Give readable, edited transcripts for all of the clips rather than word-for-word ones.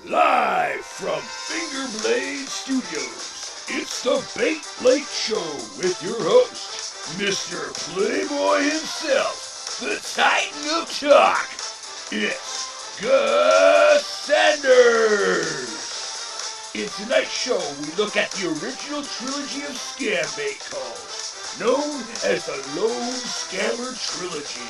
Live from Fingerblade Studios, it's the Bait Late Show with your host, Mr. Playboy himself, the Titan of Talk. It's Gus Sanders. In tonight's show, we look at the original trilogy of Scambait calls, known as the Loan Scammer Trilogy.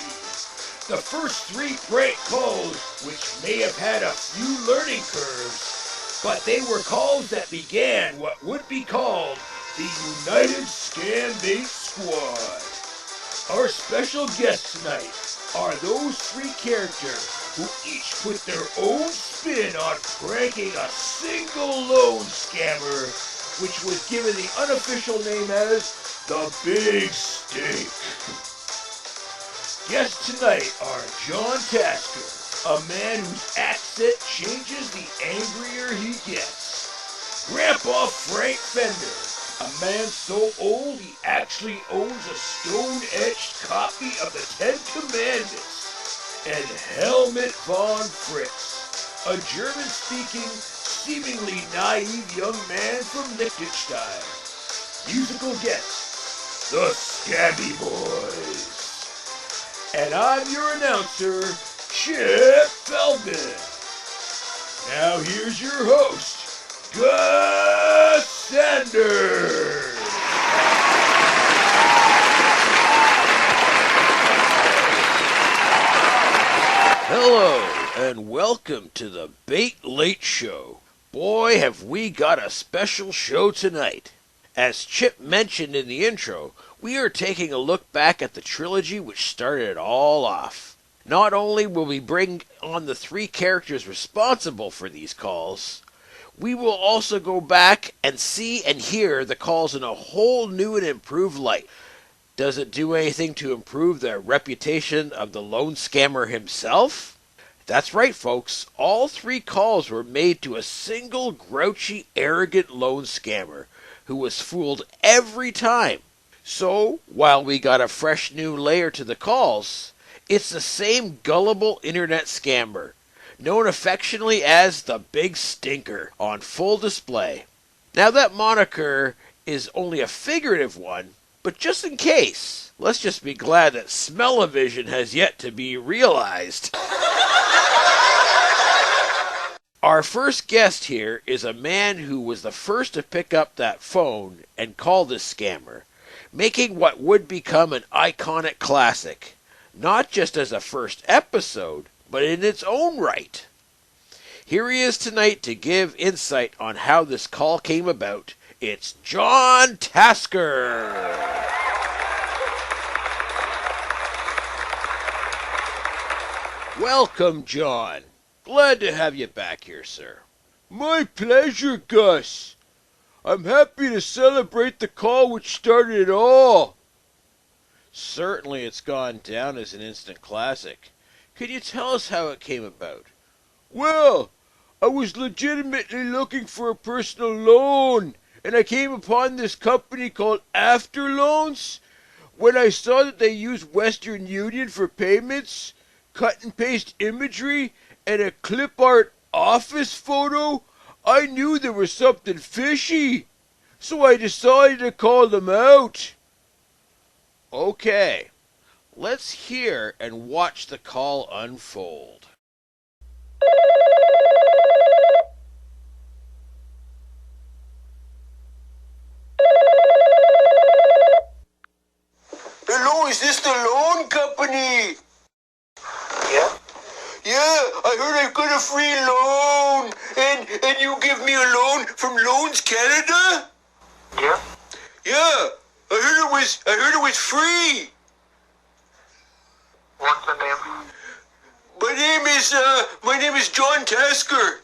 The first three prank calls, which may have had a few learning curves, but they were calls that began what would be called the United Scambait Squad. Our special guests tonight are those three characters who each put their own spin on pranking a single loan scammer, which was given the unofficial name as the Big Stink. Guests tonight are John Tasker, a man whose accent changes the angrier he gets. Grandpa Frank Fender, a man so old he actually owns a stone-etched copy of the Ten Commandments. And Helmut von Fritz, a German-speaking, seemingly naive young man from Liechtenstein. Musical guests, the Scabby Boys. And I'm your announcer, Chip Feldman. Now here's your host, Gus Sanders. Hello, and welcome to the Bait Late Show. Boy, have we got a special show tonight. As Chip mentioned in the intro, we are taking a look back at the trilogy which started it all off. Not only will we bring on the three characters responsible for these calls, we will also go back and see and hear the calls in a whole new and improved light. Does it do anything to improve the reputation of the loan scammer himself? That's right, folks. All three calls were made to a single grouchy, arrogant loan scammer who was fooled every time. So, while we got a fresh new layer to the calls, it's the same gullible internet scammer, known affectionately as the Big Stinker, on full display. Now that moniker is only a figurative one, but just in case, let's just be glad that smell-o-vision has yet to be realized. Our first guest here is a man who was the first to pick up that phone and call this scammer, making what would become an iconic classic, not just as a first episode, but in its own right. Here he is tonight to give insight on how this call came about. It's John Tasker. Welcome, John. Glad to have you back here, sir. My pleasure, Gus. I'm happy to celebrate the call which started it all. Certainly it's gone down as an instant classic. Could you tell us how it came about? Well, I was legitimately looking for a personal loan, and I came upon this company called After Loans. When I saw that they used Western Union for payments, cut and paste imagery, and a clip art office photo, I knew there was something fishy, so I decided to call them out. Okay, let's hear and watch the call unfold. Hello, is this the loan company? Yeah? Yeah, I heard I've got a free loan, and you give me a loan from Loans Canada? Yeah? Yeah, I heard it was free. What's the name? My name is John Tasker.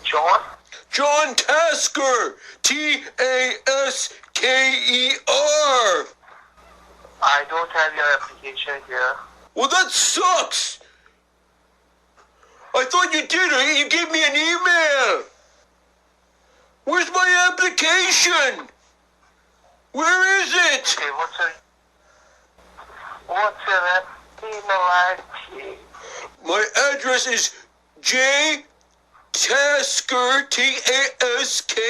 John? John Tasker, Tasker. I don't have your application here. Well, that sucks. I thought you did. You gave me an email. Where's my application? Where is it? Okay, what's your email ID? My address is J Tasker, Tasker,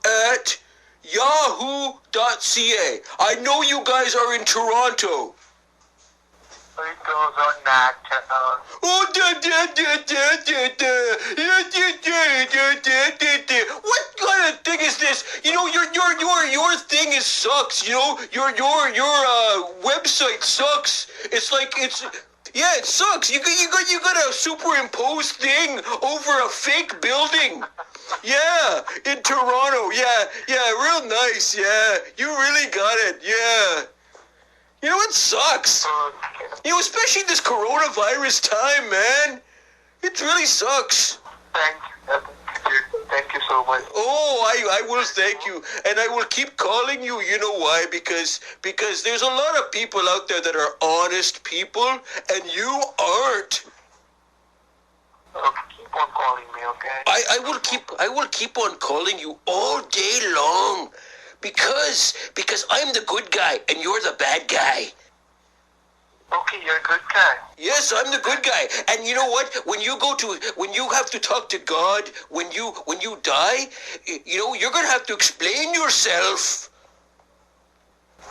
at yahoo.ca. I know you guys are in Toronto. It goes on that channel. Oh, what kind of thing is this? You know, your thing is sucks. You know, your website sucks. It's like yeah, it sucks. You got a superimposed thing over a fake building. Yeah, in Toronto. Yeah, real nice. Yeah, you really got it. Yeah. You know, it sucks. You know, especially this coronavirus time, man. It really sucks. Thank you. Thank you so much. Oh, I will thank you. And I will keep calling you. You know why? Because there's a lot of people out there that are honest people, and you aren't. Okay, keep on calling me, okay? I will keep on calling you all day long. Because I'm the good guy and you're the bad guy. Okay, you're a good guy. Yes, I'm the good guy. And you know what? When you have to talk to God, when you die, you know, you're going to have to explain yourself.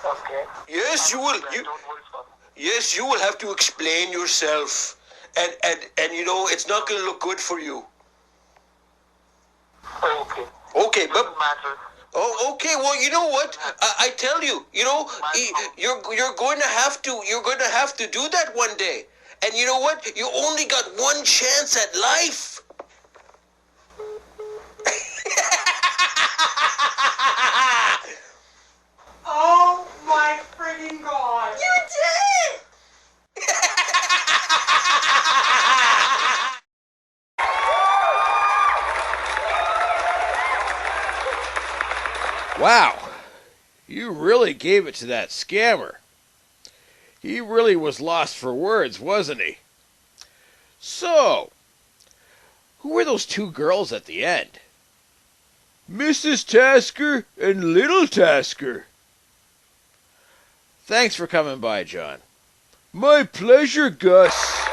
Okay. Yes, you will. Don't worry about it. Yes, you will have to explain yourself. And you know, it's not going to look good for you. Okay. Okay, but Doesn't matter. oh, okay. Well, you know what? I tell you, you know, you're going to have to do that one day. And you know what? You only got one chance at life. Oh my freaking god! You did it! Wow, you really gave it to that scammer. He really was lost for words, wasn't he? So, who were those two girls at the end? Mrs. Tasker and Little Tasker. Thanks for coming by, John. My pleasure, Gus.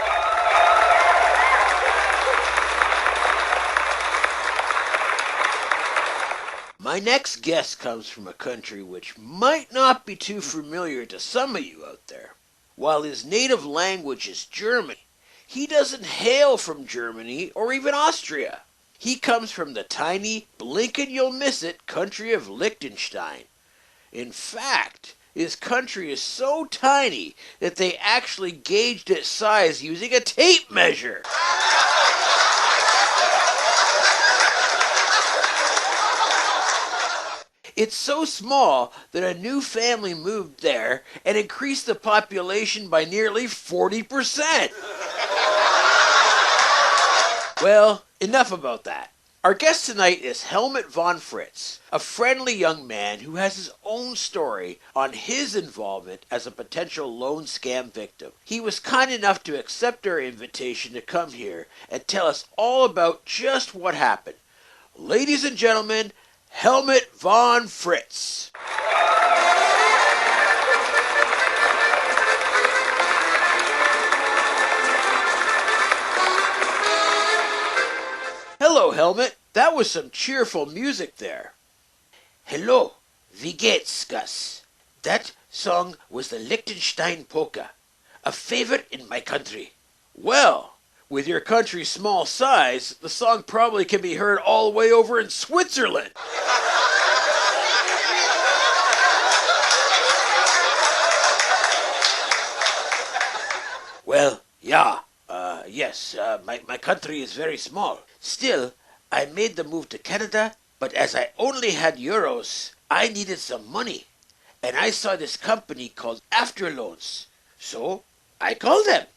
My next guest comes from a country which might not be too familiar to some of you out there. While his native language is German, he doesn't hail from Germany or even Austria. He comes from the tiny, blink-and-you'll-miss-it country of Liechtenstein. In fact, his country is so tiny that they actually gauged its size using a tape measure. It's so small that a new family moved there and increased the population by nearly 40%. Well, enough about that. Our guest tonight is Helmut von Fritz, a friendly young man who has his own story on his involvement as a potential loan scam victim. He was kind enough to accept our invitation to come here and tell us all about just what happened. Ladies and gentlemen, Helmut von Fritz. Hello, Helmut. That was some cheerful music there. Hello, wie geht's, Gus? That song was the Liechtenstein polka, a favorite in my country. Well, with your country's small size, the song probably can be heard all the way over in Switzerland. Well, yeah, yes, my country is very small. Still, I made the move to Canada, but as I only had euros, I needed some money. And I saw this company called After Loans. So, I called them.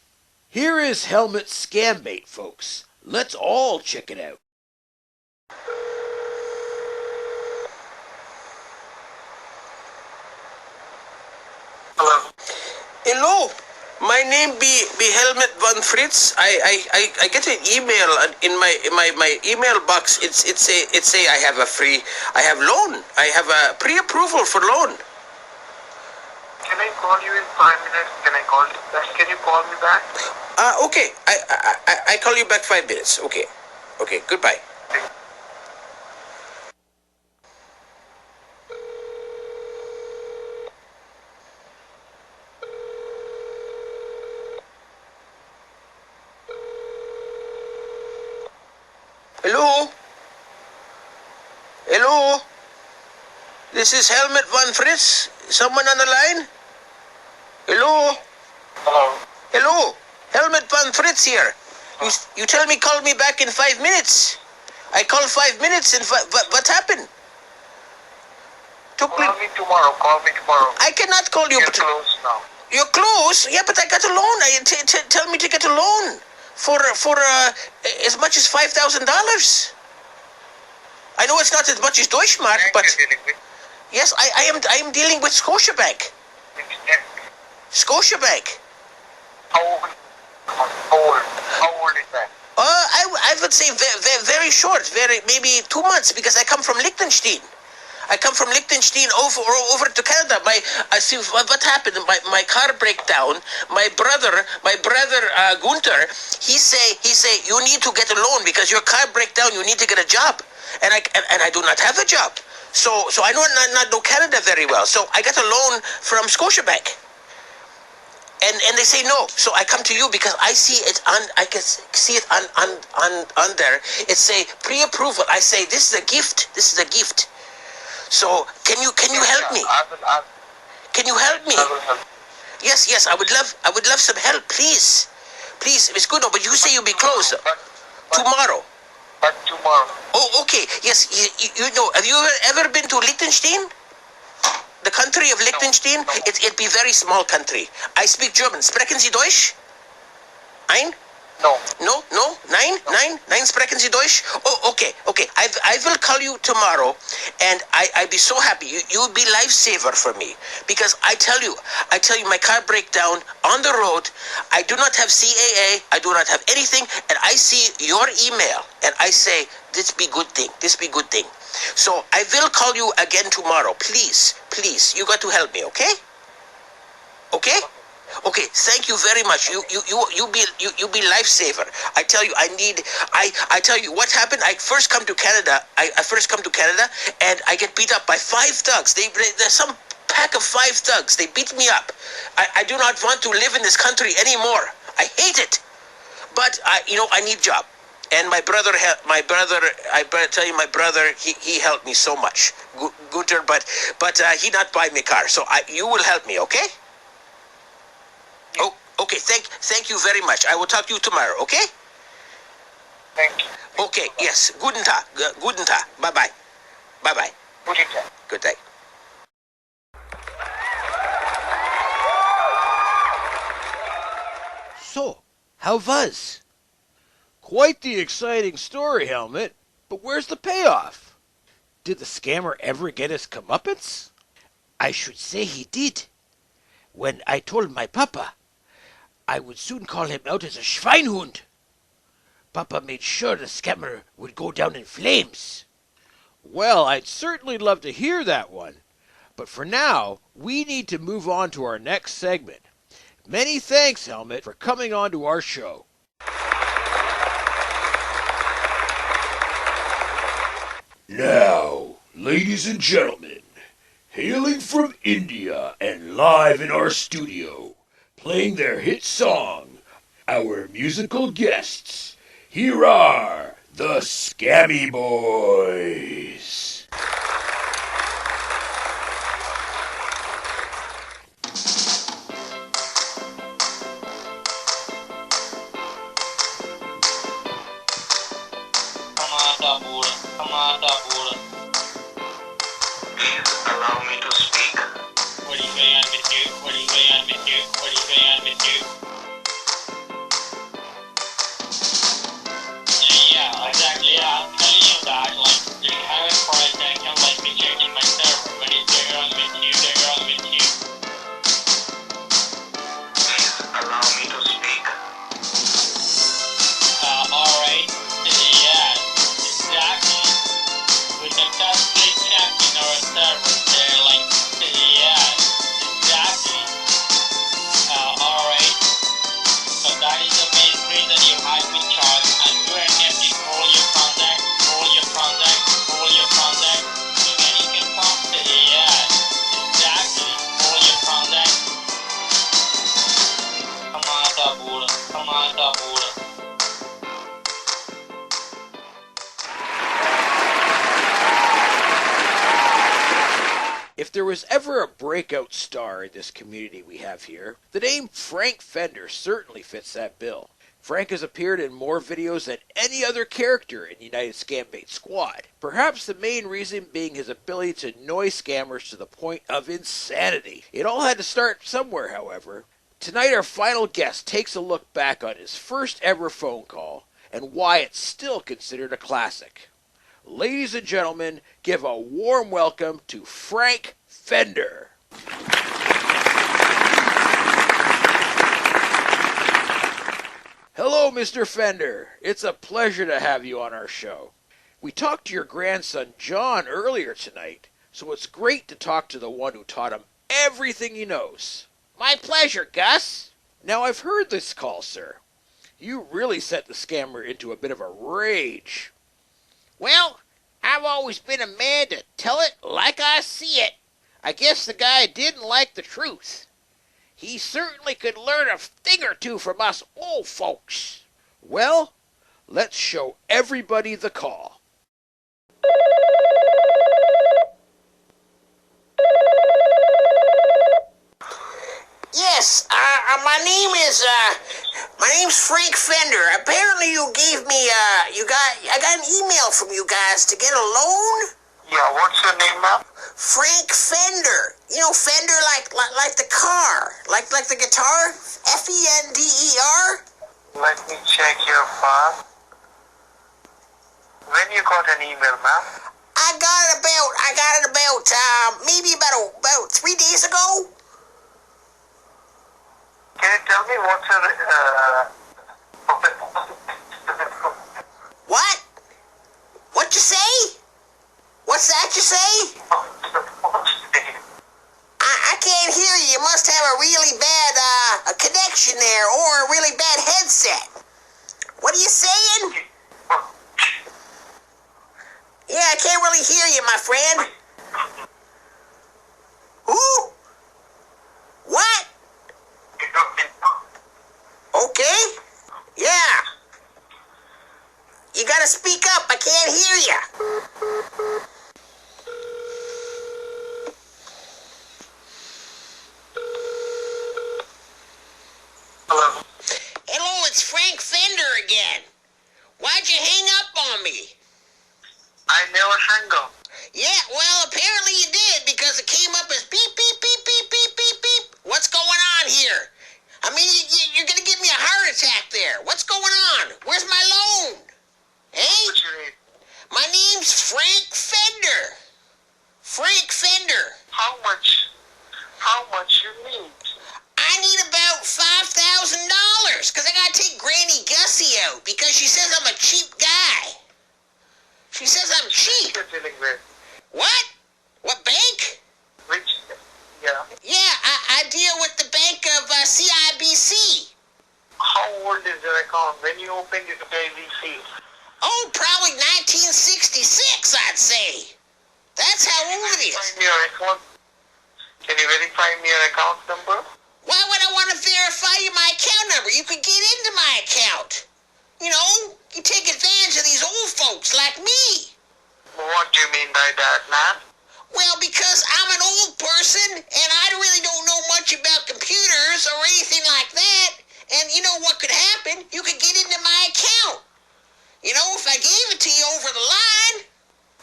Here is Helmut Scambait, folks. Let's all check it out. Hello. Hello. My name be Helmut von Fritz. I get an email in my email box. It say I have loan. I have a pre-approval for loan. Can I call you in 5 minutes? Can I call you back? Okay. I call you back 5 minutes. Okay. Okay, goodbye. Hello? Hello? This is Helmet Van Fritz. Someone on the line? Hello? Hello. Hello? Helmet Van Fritz here. You tell me call me back in 5 minutes. I call 5 minutes and what happened? Took me... Call me tomorrow. Call me tomorrow. I cannot call you. You're close now. You're close? Yeah, but I got a loan. Tell me to get a loan for as much as $5,000. I know it's not as much as Deutschmark, but yes, I am dealing with Scotiabank. Scotiabank. How old is that? I would say very short, maybe 2 months, because I come from Liechtenstein. I come from Liechtenstein over to Canada. I see what happened. My car break down. My brother Gunther, he say you need to get a loan because your car break down. You need to get a job, and I do not have a job. So I not know Canada very well. So I got a loan from Scotiabank. And they say no. So I come to you because I see it I can see it on there. It say pre-approval. I say this is a gift. This is a gift. So can you help me? Can you help me? I will help. Yes, I would love some help, please. Please, it's good, but you say you'll be close tomorrow. But tomorrow. Oh, okay. Yes, you know. Have you ever been to Liechtenstein? The country of Liechtenstein? No. It be very small country. I speak German. Sprechen Sie Deutsch? Ein? No. No? Nein, sprechen Sie Deutsch? Oh, okay. I will call you tomorrow, and I be so happy. You would be lifesaver for me, because I tell you, my car break down on the road. I do not have CAA. I do not have anything, and I see your email, and I say, this be good thing. So I will call you again tomorrow. Please, you got to help me, okay? Okay, thank you very much. You be lifesaver. I tell you, I tell you what happened. I first come to Canada, and I get beat up by 5 thugs. There's some pack of 5 thugs. They beat me up. I do not want to live in this country anymore. I hate it. But I need job. And my brother, I better tell you, my brother, he helped me so much. Gunther, but he not buy me a car. So you will help me, okay? Oh, okay. Thank you very much. I will talk to you tomorrow. Okay? Thank you. Okay. Yes. Guten Tag. Bye bye. Good day. So, how was? Quite the exciting story, Helmet. But where's the payoff? Did the scammer ever get his comeuppance? I should say he did. When I told my papa, I would soon call him out as a Schweinhund. Papa made sure the scammer would go down in flames. Well, I'd certainly love to hear that one. But for now, we need to move on to our next segment. Many thanks, Helmet, for coming on to our show. Now, ladies and gentlemen, hailing from India and live in our studio, playing their hit song, our musical guests, here are the Scammy Boys. Please allow me to speak. What do you say I miss you? What do you say I miss you? What do you say I miss you? Yeah, exactly. Yeah, I'm telling you that. Like, you haven't quite was ever a breakout star in this community we have here, the name Frank Fender certainly fits that bill. Frank has appeared in more videos than any other character in United Scambait Squad, perhaps the main reason being his ability to annoy scammers to the point of insanity. It all had to start somewhere, however. Tonight our final guest takes a look back on his first ever phone call and why it's still considered a classic. Ladies and gentlemen, give a warm welcome to Frank Fender. Hello, Mr. Fender. It's a pleasure to have you on our show. We talked to your grandson, John, earlier tonight, so it's great to talk to the one who taught him everything he knows. My pleasure, Gus. Now, I've heard this call, sir. You really set the scammer into a bit of a rage. Well, I've always been a man to tell it like I see it. I guess the guy didn't like the truth. He certainly could learn a thing or two from us old folks. Well, let's show everybody the call. Yes, my name's Frank Fender. Apparently you gave me, I got an email from you guys to get a loan? Yeah, what's your name, ma'am? Frank Fender. You know, Fender like the car, like the guitar? Fender. Let me check your file. When you got an email, ma'am? I got it about maybe about 3 days ago. Can you tell me what's your, What? What you say? What's that you say? I can't hear you. You must have a really bad a connection there, or a really bad headset. What are you saying? Yeah, I can't really hear you, my friend. Who? What? Okay. Yeah. You gotta speak up. I can't hear you. Hello. Hello, it's Frank Fender again. Why'd you hang up on me? I never hang up. Yeah, well, apparently you did, because it came up as beep, beep, beep, beep, beep, beep, beep. What's going on here? I mean, you're gonna give me a heart attack there. What's going on? Where's my loan? Hey? What's your name? My name's Frank Fender. Frank Fender. How much you need? I need about $5,000, because I gotta take Granny Gussie out, because she says I'm a cheap guy. She says I'm cheap. You're dealing with. What? What bank? Which? Yeah. Yeah, I deal with the bank of CIBC. How old is your account? When you opened it, ABC? Oh, probably 1966, I'd say. That's how old it is. Find your account. Can you verify me your account number? Why would I want to verify you my account number? You could get into my account. You know, you take advantage of these old folks like me. What do you mean by that, man? Well, because I'm an old person, and I really don't know much about computers or anything like that. And you know what could happen? You could get into my account. You know, if I gave it to you over the line.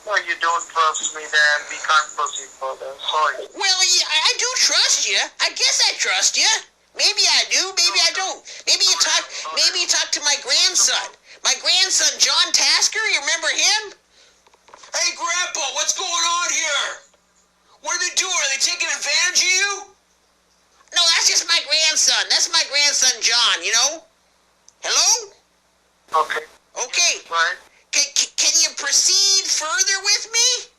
Well, you don't trust me, then we can't proceed further. Sorry. Well, I do trust you. I guess I trust you. Maybe I do, maybe I don't. Maybe you talk to my grandson. My grandson, John Tasker, you remember him? Hey, Grandpa, what's going on here? What are they doing? Are they taking advantage of you? No, that's just my grandson. That's my grandson, John, you know? Hello? Okay. Okay. Right. Can you proceed further with me?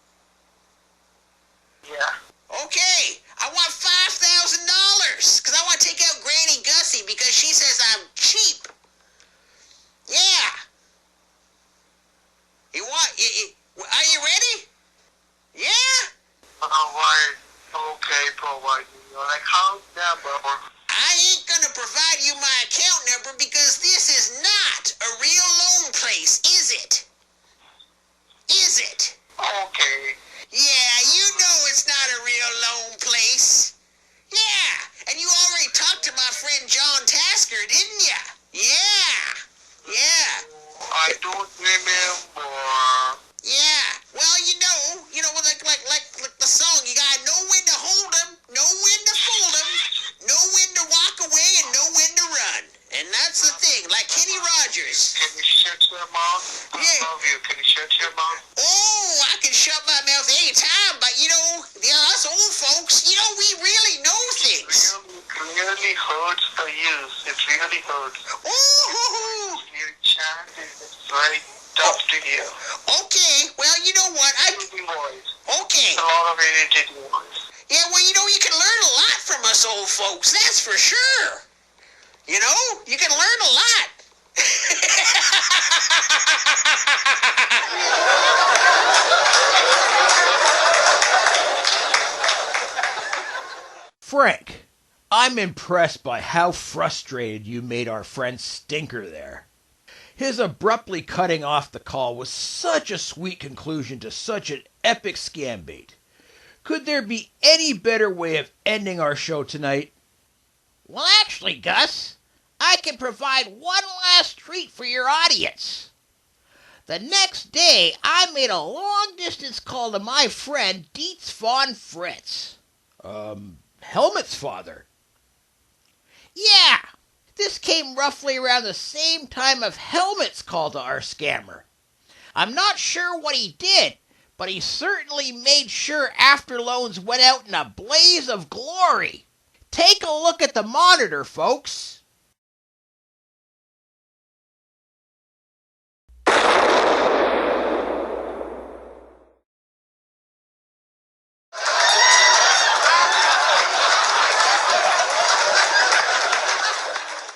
Yeah. Okay. I want $5,000, because I want to take out Granny Gussie, because she says I'm cheap. Yeah. Are you ready? Yeah? Alright. Okay, provide me your account number. I ain't gonna provide you my account number because this is not a real loan place, is it? Is it? Okay. Yeah, you know it's not a real loan place. Yeah, and you already talked to my friend John Tasker, didn't ya? Yeah, yeah. I don't remember. Yeah, well, like the song, you gotta know when to hold 'em, know when to fold 'em, know when to walk away, and know when to run. And that's the thing, like Kenny Rogers. Can you shut your mouth? I Yeah. love you. Can you shut your mouth? Oh, I can shut my mouth anytime, but us old folks, we really know things. Really hurts the ears. It really hurts. Oh, You chant it's very tough to hear. okay, well, you know what, Irritating voice. okay. A lot of irritating voice. Yeah, well, you can learn a lot from us old folks, that's for sure. You can learn a lot. Frank, I'm impressed by how frustrated you made our friend Stinker there. His abruptly cutting off the call was such a sweet conclusion to such an epic scam bait. Could there be any better way of ending our show tonight? Well, actually, Gus, I can provide one last treat for your audience. The next day, I made a long-distance call to my friend Dietz von Fritz. Helmet's father. Yeah, this came roughly around the same time of Helmet's call to our scammer. I'm not sure what he did, but he certainly made sure After Loans went out in a blaze of glory. Take a look at the monitor, folks.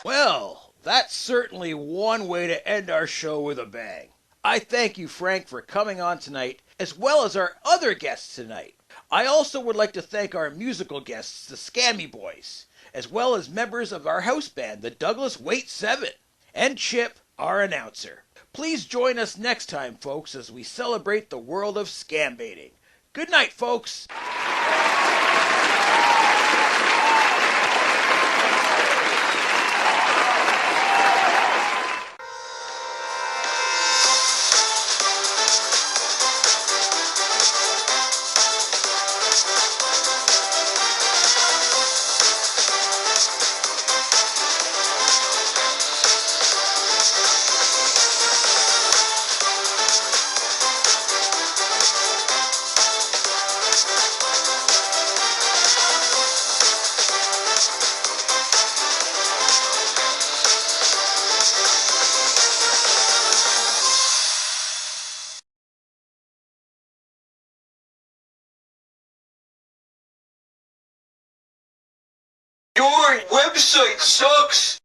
Well, that's certainly one way to end our show with a bang. I thank you, Frank, for coming on tonight, as well as our other guests tonight. I also would like to thank our musical guests, the Scammy Boys, as well as members of our house band, the Douglas Waite 7, and Chip, our announcer. Please join us next time, folks, as we celebrate the world of scam baiting. Good night, folks. Your website sucks.